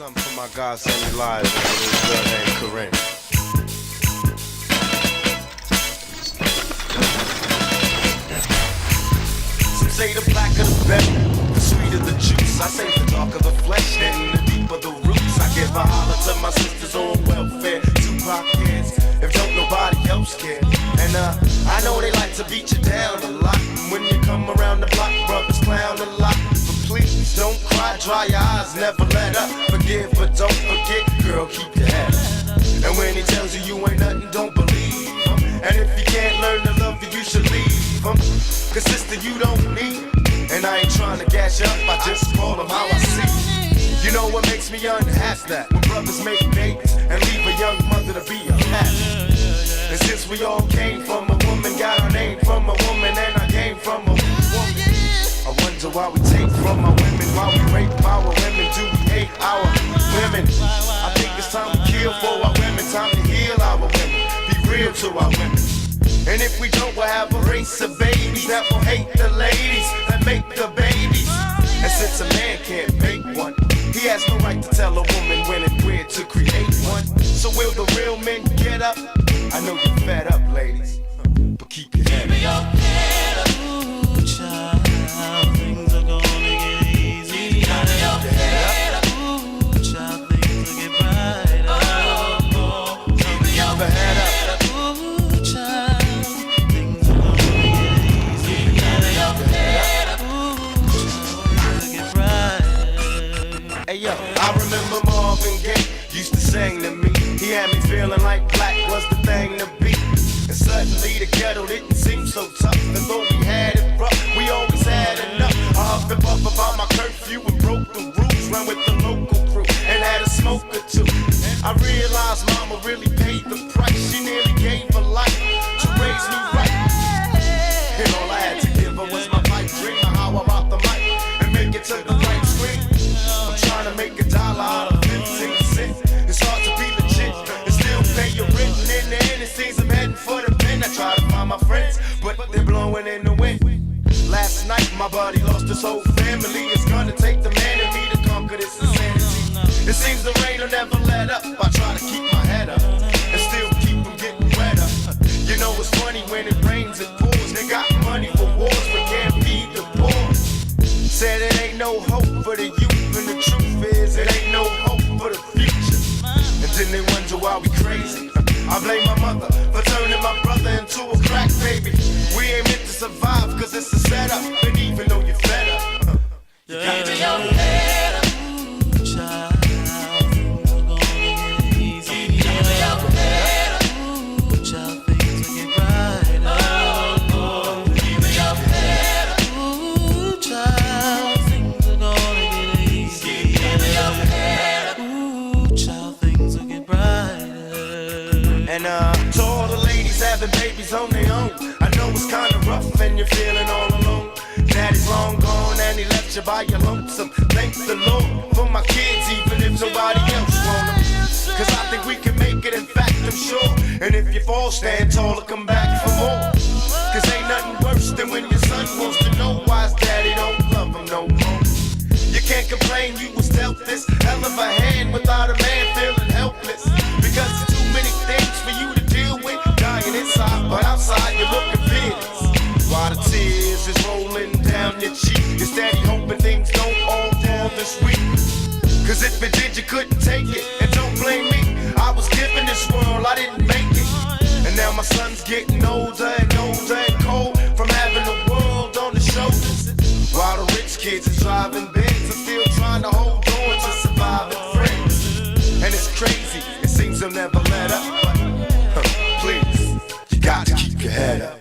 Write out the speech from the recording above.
something for my God sent me live with this girl named Corinne. Some say the blacker the better, the sweeter the juice. I say the darker the flesh, then the deeper the roots. I give a holler to my sisters on welfare, Tupac kids, if don't nobody else care. And I know they like to beat you down a lot. When you come around the block, brothers clown a lot. Please don't cry, dry your eyes, never let up. Forgive but don't forget, girl, keep your head up. And when he tells you you ain't nothing, don't believe him. And if you can't learn to love you, you should leave him. Cause sister, you don't need him. And I ain't trying to gas you up, I just call him how I see. You know what makes me unhappy? That when brothers make babies and leave a young mother to be a cat. And since we all came from a woman, got our name from a woman, and I came from a woman. I wonder why we take from our women, why we rape our women, do we hate our women? I think it's time to kill for our women, time to heal our women, be real to our women. And if we don't, we'll have a race of babies that will hate the ladies that make the babies. And since a man can't make one, he has no right to tell a woman when and where to create one. So will the real men get up? I know you're fed up, ladies, but keep your head up. I remember Marvin Gaye used to sing to me. He had me feeling like black was the thing to be. And suddenly the ghetto didn't seem so tough. And though we had it rough, we always had enough. I huffed and puffed about my curfew and broke the rules. Ran with the local crew and had a smoke or two. I realized mama really paid the price. She nearly gave her life to raise me right. And all I had to give her was my pipe dream of how I rock the mic and make it to the right screen. I'm trying to make $1 out of 15 cents. It's hard to be legit and still pay your rent. And in the end, it seems I'm heading for the pen. I try to find my friends, but they're blowing in the wind. Last night, my buddy lost his whole family. It's gonna take the man in me to conquer this insanity. It seems the rain will never let up. I try to keep my head up and still keep from getting wetter. You know it's funny when it rains, it pours. They got money for wars, but can't feed the poor. Said it ain't no hope for the youth, and the truth is it ain't no hope for the future. And then they wonder why we crazy. I blame my mother for turning my brother into a crack baby. We ain't meant to survive cause it's a setup. And even though you're fed up, you got to your head up. Child, things are gonna get easy. Keep your head up. Child, things will get brighter. Keep your head up. Child, things are gonna get easy. Keep your head up. Child, things will get brighter. And to all the ladies having babies on their own, I know it's kinda rough and you're feeling all alone. Daddy's long gone and he left you by your lonesome. Thank the Lord for my kids, even if nobody else want them. Cause I think we can make it, in fact I'm sure. And if you fall, stand tall or come back for more. Cause ain't nothing worse than when your son wants to know why his daddy don't love him no more. You can't complain you was dealt this hell of a hand without a man feeling helpless. Because there's too many things for you to deal with. Dying inside, but outside you're looking fearless. While the tears is rolling down your cheek, you're steady hoping things don't all fall this week. Cause if it did, you couldn't take it. And don't blame me, I was given this world, I didn't make it. And now my son's getting older and older and cold from having the world on his shoulders. While the rich kids are driving Benz and still trying to hold on to surviving friends. And it's crazy, it seems they'll never let up. But please, you got to keep your head up.